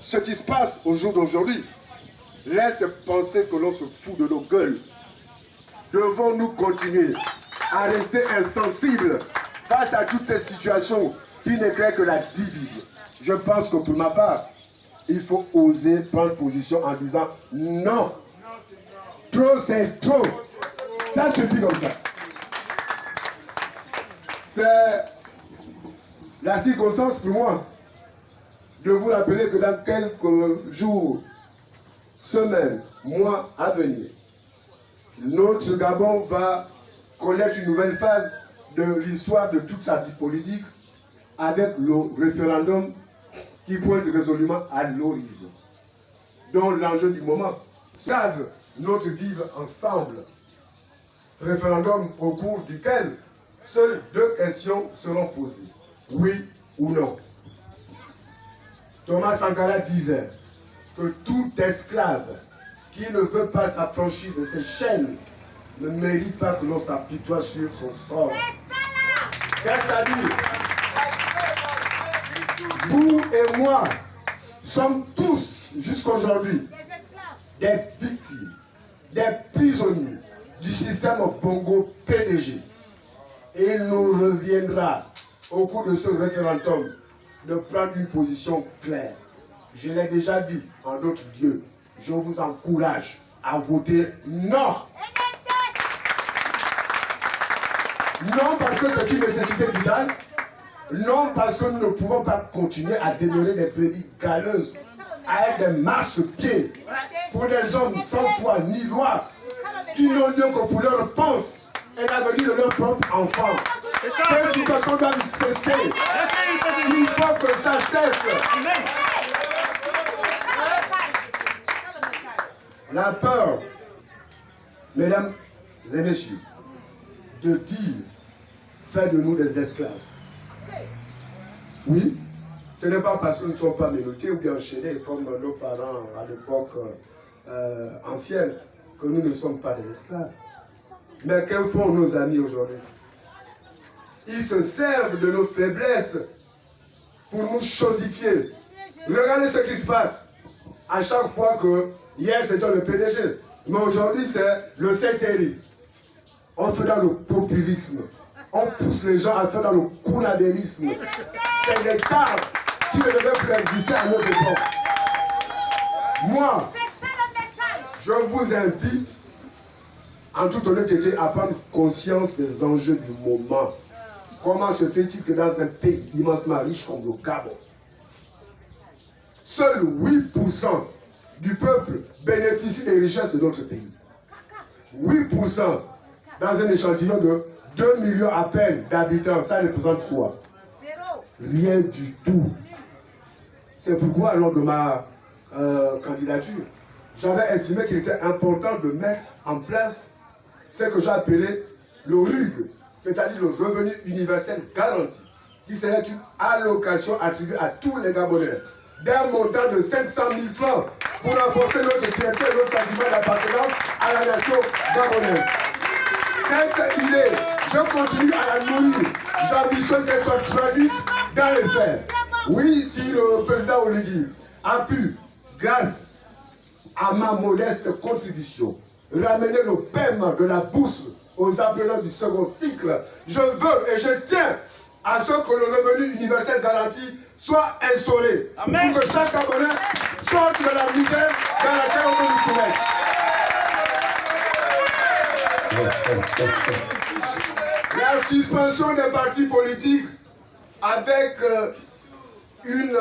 ce qui se passe au jour d'aujourd'hui laisse penser que l'on se fout de nos gueules. Devons-nous continuer à rester insensibles face à toutes ces situations qui ne créent que la division? Je pense que pour ma part, il faut oser prendre position en disant non. Trop, c'est trop. Ça suffit comme ça. C'est la circonstance pour moi de vous rappeler que dans quelques jours, semaines, mois à venir, notre Gabon va connaître une nouvelle phase de l'histoire de toute sa vie politique avec le référendum qui pointe résolument à l'horizon. Donc l'enjeu du moment, savent notre vivre ensemble. Référendum au cours duquel seules deux questions seront posées. Oui ou non. Thomas Sankara disait que tout esclave qui ne veut pas s'affranchir de ses chaînes ne mérite pas que l'on s'apitoie sur son sort. Qu'est-ce que ça dit? Vous et moi sommes tous, jusqu'aujourd'hui, des victimes, des prisonniers du système Bongo PDG. Et il nous reviendra, au cours de ce référendum, de prendre une position claire. Je l'ai déjà dit en d'autres lieux, je vous encourage à voter non. Non parce que c'est une nécessité vitale. Non parce que nous ne pouvons pas continuer à demeurer des brebis galeuses, à être des marche-pieds pour des hommes sans foi ni loi, qui n'ont lieu que pour leur pense et l'avenir de leurs propres enfants. Cette situation doit cesser. Il faut que ça cesse. La peur, mesdames et messieurs, de dire fait de nous des esclaves. Oui, ce n'est pas parce que nous ne sommes pas menottés ou bien enchaînés comme nos parents à l'époque ancienne que nous ne sommes pas des esclaves. Mais que font nos amis aujourd'hui? Ils se servent de nos faiblesses pour nous chosifier. Regardez ce qui se passe. À chaque fois que, hier c'était le PDG, mais aujourd'hui c'est le CTRI. On fait dans le populisme. On pousse les gens à faire dans le counabélisme. C'est l'État qui ne devait plus exister à notre époque. Moi, je vous invite, en toute honnêteté, à prendre conscience des enjeux du moment. Comment se fait-il que dans un pays immensement riche comme le Gabon, seuls 8% du peuple bénéficie des richesses de notre pays? 8% dans un échantillon de 2 millions à peine d'habitants, ça représente quoi? Rien du tout. C'est pourquoi, lors de ma candidature, j'avais estimé qu'il était important de mettre en place ce que j'ai appelé le RUG, c'est-à-dire le revenu universel garanti, qui serait une allocation attribuée à tous les Gabonais d'un montant de 700 000 francs pour renforcer notre fierté et notre sentiment d'appartenance à la nation gabonaise. Cette idée, je continue à la nourrir. J'ambitionne qu'elle soit traduite dans les faits. Oui, si le président Oligui a pu, grâce à ma modeste contribution, ramener le paiement de la bourse aux apprenants du second cycle, je veux et je tiens à ce que le revenu universel garanti soit instauré. Amen. Pour que chaque Gabonais sorte de la misère dans laquelle on peut nous soumettre. La suspension des partis politiques avec une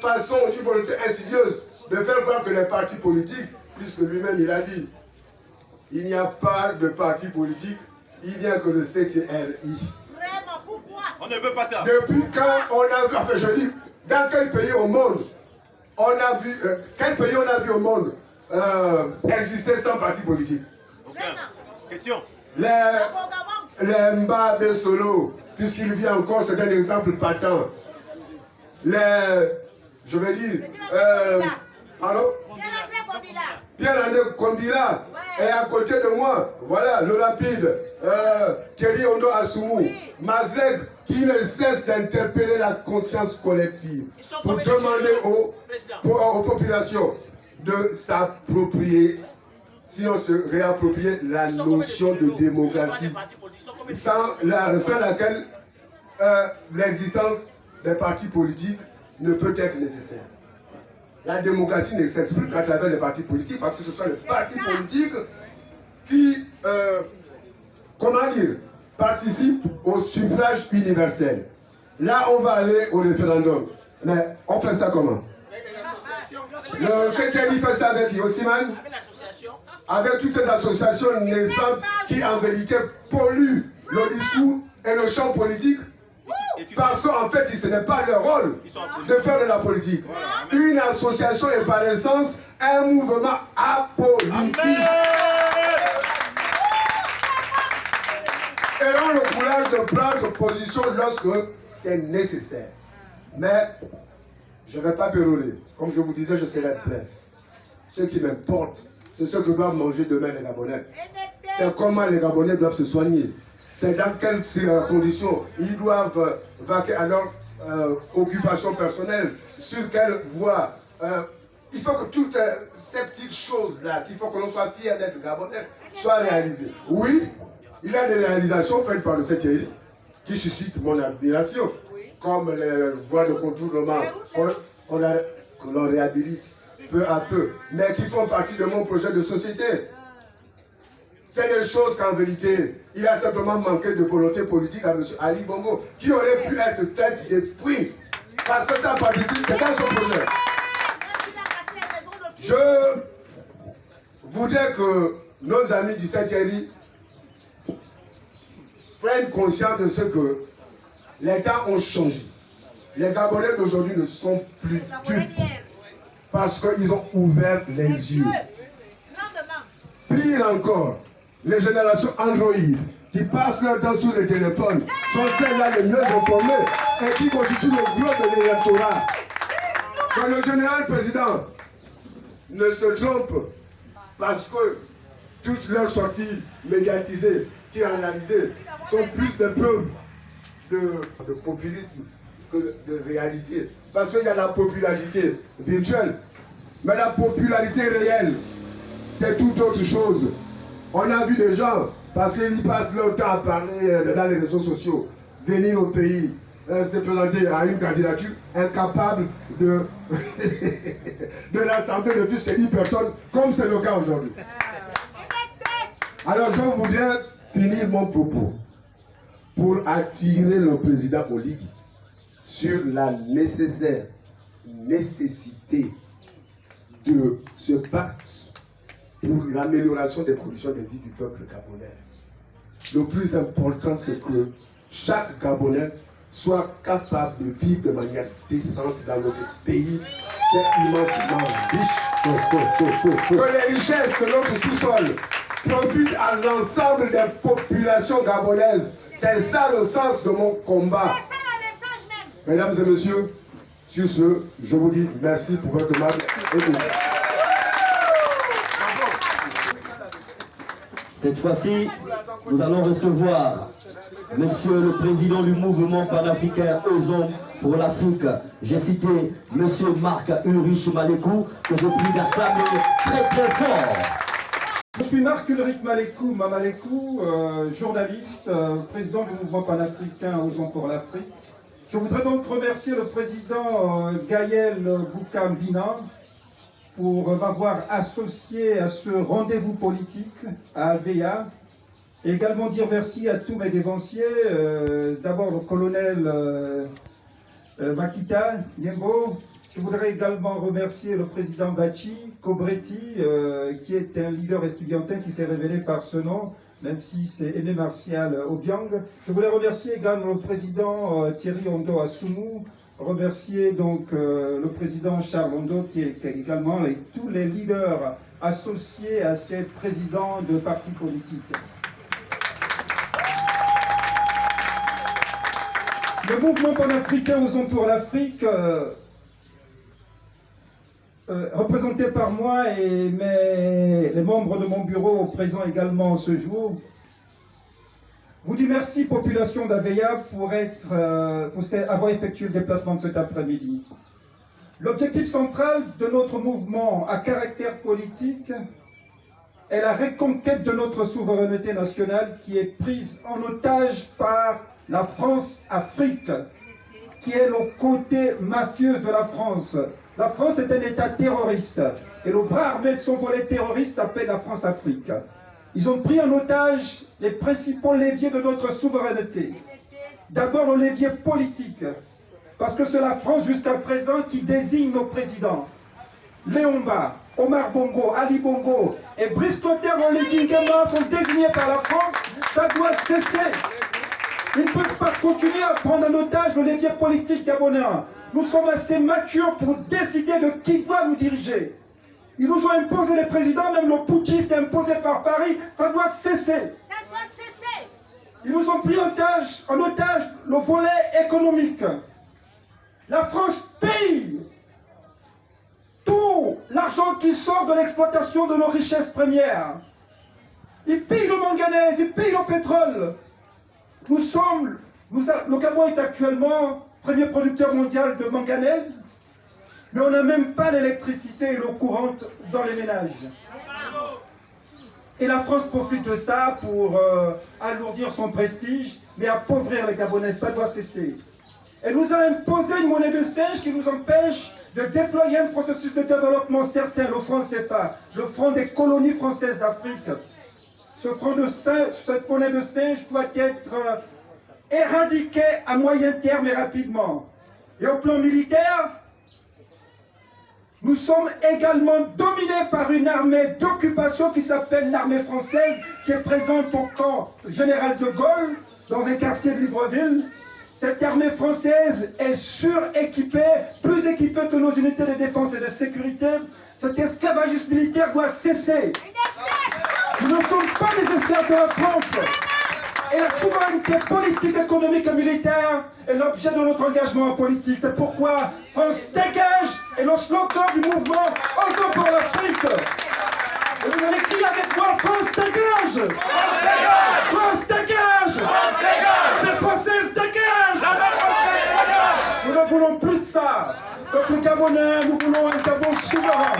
façon, une volonté insidieuse de faire croire que les partis politiques, puisque lui-même il a dit, il n'y a pas de parti politique, il n'y a que le CTRI. Vraiment, pourquoi? On ne veut pas ça. Depuis quand on a vu, enfin je dis, dans quel pays au monde on a vu, quel pays on a vu au monde exister sans parti politique? Aucun. Question. Les Mbabe Solo, puisqu'il vient encore, c'est un exemple patent. Je vais dire, pardon? Pierre-André Kombila est à côté de moi. Voilà, le rapide. Thierry Ondo Assoumou. Mazleg qui ne cesse d'interpeller la conscience collective pour demander aux populations de s'approprier, sinon se réapproprier la notion de démocratie, sans laquelle l'existence des partis politiques ne peut être nécessaire. La démocratie ne s'exprime qu'à travers les partis politiques, parce que ce sont les partis politiques qui, participent au suffrage universel. Là, on va aller au référendum. Mais on fait ça comment? Le CTI fait ça avec Yossiman, avec toutes ces associations naissantes qui, en vérité, polluent le discours et le champ politique. Parce qu'en fait, ce n'est pas leur rôle de faire de la politique. Une association est par essence un mouvement apolitique. Et ont le courage de prendre position lorsque c'est nécessaire. Mais je ne vais pas péroler. Comme je vous disais, je serai bref. Ce qui m'importe, c'est ce que doivent manger demain les Gabonais. C'est comment les Gabonais doivent se soigner. C'est dans quelles conditions ils doivent vaquer à leur occupation personnelle, sur quelle voie. Il faut que toutes ces petites choses-là, qu'il faut que l'on soit fier d'être Gabonais, soient réalisées. Oui, il y a des réalisations faites par le CTI qui suscitent mon admiration, comme les voies de contournement que l'on réhabilite peu à peu, mais qui font partie de mon projet de société. C'est des choses qu'en vérité, il a simplement manqué de volonté politique à M. Ali Bongo, qui aurait pu être faites depuis. Parce que ça participe, c'est dans son projet. Je voudrais que nos amis du CTI prennent conscience de ce que les temps ont changé. Les Gabonais d'aujourd'hui ne sont plus dupes. Parce qu'ils ont ouvert les yeux. Pire encore, les générations Android qui passent leur temps sur les téléphones sont celles-là les mieux informées et qui constituent le gros de l'électorat. Que le général président ne se trompe parce que toutes leurs sorties médiatisées qui analysées sont plus des preuves de populisme que de réalité. Parce qu'il y a la popularité virtuelle, mais la popularité réelle, c'est tout autre chose. On a vu des gens, parce qu'ils passent leur temps à parler dans les réseaux sociaux, venir au pays, se présenter à une candidature, incapables de rassembler de plus que 10 personnes, comme c'est le cas aujourd'hui. Alors je voudrais finir mon propos pour attirer le président Oligui sur la nécessité de se battre pour l'amélioration des conditions de vie du peuple gabonais. Le plus important, c'est que chaque Gabonais soit capable de vivre de manière décente dans notre pays qui est immensément riche. Que les richesses de notre sous-sol profitent à l'ensemble des populations gabonaises. C'est ça le sens de mon combat. Mesdames et messieurs, sur ce, je vous dis merci pour votre aimable écoute. Cette fois-ci, nous allons recevoir Monsieur le Président du mouvement panafricain Osons pour l'Afrique. J'ai cité Monsieur Marc Ulrich Malekou, que je prie d'acclamer très très fort. Je suis Marc Ulrich Malekou, journaliste, président du mouvement panafricain Osons pour l'Afrique. Je voudrais donc remercier le président Gaël Boukambina pour m'avoir associé à ce rendez-vous politique à Aveya. Et également dire merci à tous mes dévanciers, d'abord le colonel Makita Niembo. Je voudrais également remercier le président Bachi Kobretti, qui est un leader estudiantin qui s'est révélé par ce nom, même si c'est Aimé Martial Obiang. Je voulais remercier également le président Thierry Ondo Assoumou, remercier donc le président Charles Ondo, qui est également tous les leaders associés à ces présidents de partis politiques. Le mouvement panafricain Osons pour l'Afrique, représenté par moi et les membres de mon bureau présents également ce jour, vous dit merci, population d'Aveya, pour avoir effectué le déplacement de cet après-midi. L'objectif central de notre mouvement à caractère politique est la reconquête de notre souveraineté nationale qui est prise en otage par la France-Afrique, qui est le côté mafieux de la France. La France est un État terroriste et le bras armé de son volet terroriste s'appelle la France-Afrique. Ils ont pris en otage les principaux leviers de notre souveraineté. D'abord le levier politique, parce que c'est la France jusqu'à présent qui désigne nos présidents. Léomba, Omar Bongo, Ali Bongo et Brice Clotaire Oligui Nguema sont désignés par la France. Ça doit cesser. Ils ne peuvent pas continuer à prendre en otage le levier politique gabonais. Nous sommes assez matures pour décider de qui doit nous diriger. Ils nous ont imposé les présidents, même le putschiste imposé par Paris. Ça doit cesser. Ça doit cesser. Ils nous ont pris en otage le volet économique. La France paye tout l'argent qui sort de l'exploitation de nos richesses premières. Ils payent le manganèse, ils payent le pétrole. Le Gabon est actuellement premier producteur mondial de manganèse, mais on n'a même pas l'électricité et l'eau courante dans les ménages. Et la France profite de ça pour alourdir son prestige, mais appauvrir les Gabonais. Ça doit cesser. Elle nous a imposé une monnaie de singe qui nous empêche de déployer un processus de développement certain, le franc CFA, le franc des colonies françaises d'Afrique. Cette monnaie de singe doit être éradiquée à moyen terme et rapidement. Et au plan militaire, nous sommes également dominés par une armée d'occupation qui s'appelle l'armée française, qui est présente au camp Général de Gaulle, dans un quartier de Libreville. Cette armée française est suréquipée, plus équipée que nos unités de défense et de sécurité. Cet esclavagisme militaire doit cesser. Nous ne sommes pas des esclaves de la France. Et la souveraineté politique, économique et militaire est l'objet de notre engagement politique. C'est pourquoi France dégage est le slogan du mouvement Osons pour l'Afrique. Et vous allez crier avec moi, France dégage! France dégage! France dégage! France dégage! Les Françaises dégagent! Nous ne voulons plus de ça. Peuple gabonais, nous voulons un Gabon souverain.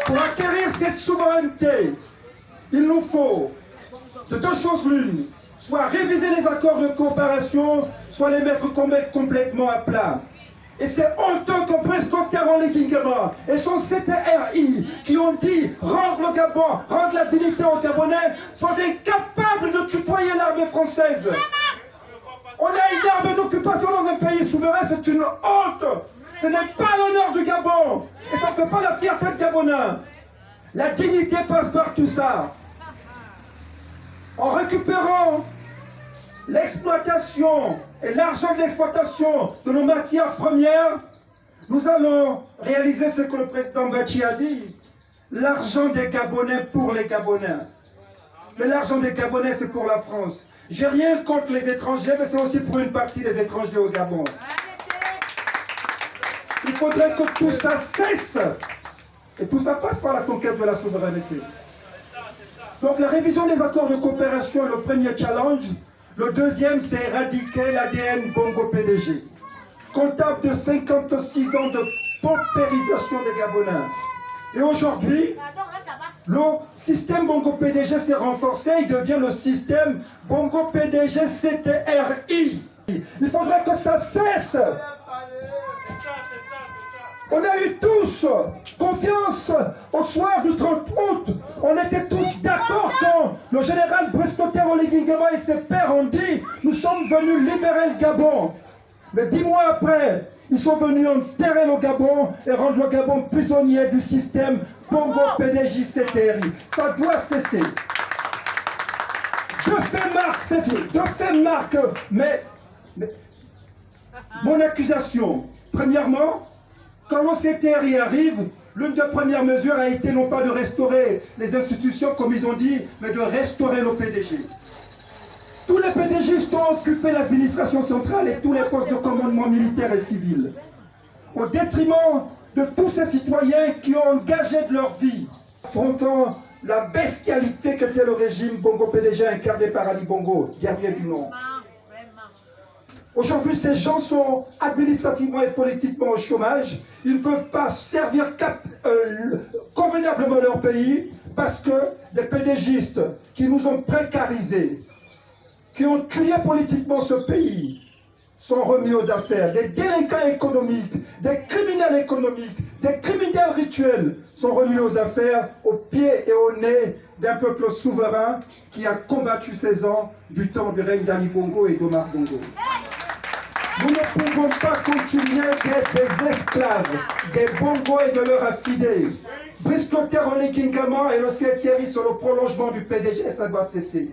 Pour acquérir cette souveraineté, il nous faut de deux choses l'une, soit réviser les accords de coopération, soit les mettre complètement à plat. Et c'est honteux qu'on Brice Clotaire Oligui Nguema et son CTRI qui ont dit rendre le Gabon, rendre la dignité aux Gabonais, soient incapables de tutoyer l'armée française. On a une armée d'occupation dans un pays souverain, c'est une honte. Ce n'est pas l'honneur du Gabon. Et ça ne fait pas la fierté de Gabonais. La dignité passe par tout ça. En récupérant l'exploitation et l'argent de l'exploitation de nos matières premières, nous allons réaliser ce que le président Bachi a dit. L'argent des Gabonais pour les Gabonais. Mais l'argent des Gabonais, c'est pour la France. J'ai rien contre les étrangers, mais c'est aussi pour une partie des étrangers au Gabon. Il faudrait que tout ça cesse. Et tout ça passe par la conquête de la souveraineté. Donc la révision des accords de coopération est le premier challenge. Le deuxième, c'est éradiquer l'ADN Bongo PDG. Comptable de 56 ans de paupérisation des Gabonais. Et aujourd'hui, le système Bongo PDG s'est renforcé, il devient le système Bongo PDG CTRI. Il faudrait que ça cesse. On a eu tous confiance au soir du 30 août. On était tous d'accord quand le général Brice Clotaire Oligui Nguema et ses pairs ont dit « Nous sommes venus libérer le Gabon ». Mais 10 mois après, ils sont venus enterrer le Gabon et rendre le Gabon prisonnier du système Bongo PDG CTRI. Ça doit cesser. Deux faits marquent, mais mon accusation. Premièrement, quand le CTRI arrive, l'une des premières mesures a été non pas de restaurer les institutions comme ils ont dit, mais de restaurer le PDG. Tous les PDGistes ont occupé l'administration centrale et tous les postes de commandement militaire et civil, au détriment de tous ces citoyens qui ont engagé de leur vie, affrontant la bestialité qu'était le régime Bongo PDG incarné par Ali Bongo, guerrier du nom. Aujourd'hui, ces gens sont administrativement et politiquement au chômage. Ils ne peuvent pas servir convenablement leur pays parce que des PDGistes qui nous ont précarisés, qui ont tué politiquement ce pays, sont remis aux affaires. Des délinquants économiques, des criminels économiques, des criminels rituels sont remis aux affaires au pied et au nez d'un peuple souverain qui a combattu 16 ans du temps du règne d'Ali Bongo et d'Omar Bongo. Nous ne pouvons pas continuer d'être des esclaves des Bongo et de leurs affidés. Brice Clotaire Oligingama et le CTRI sont le prolongement du PDG, ça doit cesser.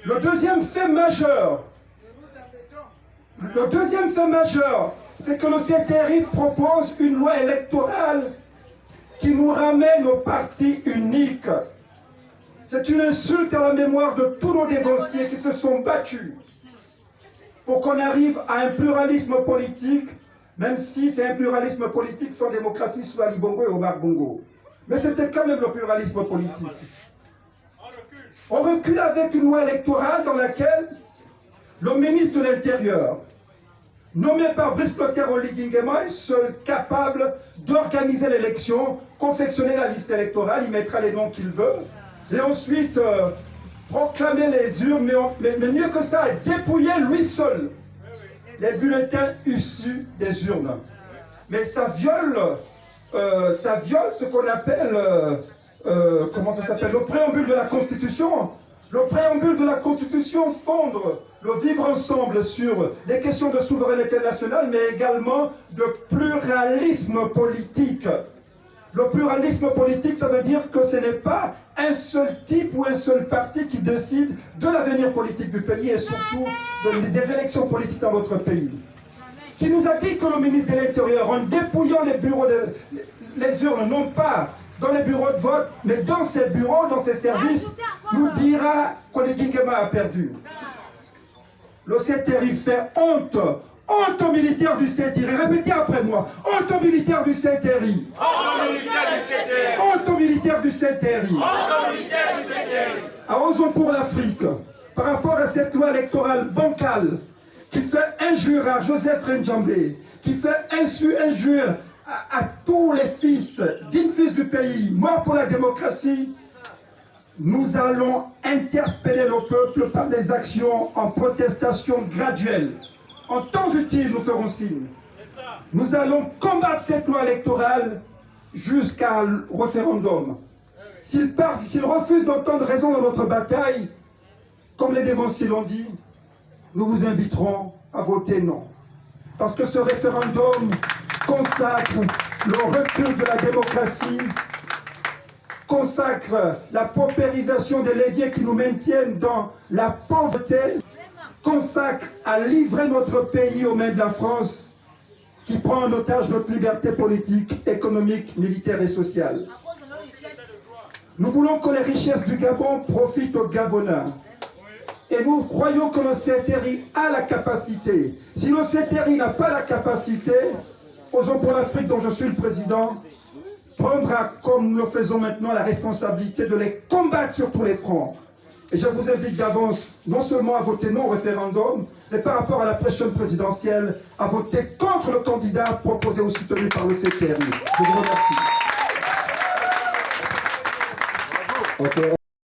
Le deuxième fait majeur, c'est que le CTRI propose une loi électorale qui nous ramène au parti unique. C'est une insulte à la mémoire de tous nos dévanciers qui se sont battus pour qu'on arrive à un pluralisme politique, même si c'est un pluralisme politique sans démocratie sous Ali Bongo et Omar Bongo. Mais c'était quand même le pluralisme politique. On recule avec une loi électorale dans laquelle le ministre de l'Intérieur, nommé par Brice Clotaire Oligingama, est seul capable d'organiser l'élection, confectionner la liste électorale, il mettra les noms qu'il veut, et ensuite proclamer les urnes, mais mieux que ça, dépouiller lui seul les bulletins issus des urnes. Mais ça viole ce qu'on appelle, comment ça s'appelle, le préambule de la Constitution. Le préambule de la Constitution fonde le vivre ensemble sur les questions de souveraineté nationale, mais également de pluralisme politique. Le pluralisme politique, ça veut dire que ce n'est pas un seul type ou un seul parti qui décide de l'avenir politique du pays et surtout des élections politiques dans notre pays. Qui nous a dit que le ministre de l'Intérieur, en dépouillant les bureaux, les urnes, non pas dans les bureaux de vote, mais dans ses bureaux, dans ses services, nous dira qu'Oligingama a perdu. Le CTRI fait honte. Honte aux militaires du CTRI. Répétez après moi. Honte aux militaires du CTRI. Honte aux militaires du CTRI. À Osons pour l'Afrique, par rapport à cette loi électorale bancale qui fait injure à Joseph Rendjambé, qui fait injure à tous les dignes fils du pays, morts pour la démocratie, nous allons interpeller le peuple par des actions en protestation graduelle. En temps utile, nous ferons signe. Nous allons combattre cette loi électorale jusqu'à référendum. S'ils refusent d'entendre raison dans notre bataille, comme les dévanciers l'ont dit, nous vous inviterons à voter non. Parce que ce référendum consacre le recul de la démocratie, consacre la paupérisation des leviers qui nous maintiennent dans la pauvreté, consacre à livrer notre pays aux mains de la France, qui prend en otage notre liberté politique, économique, militaire et sociale. Nous voulons que les richesses du Gabon profitent aux Gabonais. Et nous croyons que le CTRI a la capacité. Si le CTRI n'a pas la capacité, Osons pour l'Afrique, dont je suis le président, prendra, comme nous le faisons maintenant, la responsabilité de les combattre sur tous les fronts. Et je vous invite d'avance, non seulement à voter non au référendum, mais par rapport à la prochaine présidentielle, à voter contre le candidat proposé ou soutenu par le CTRI. Je vous remercie. Okay.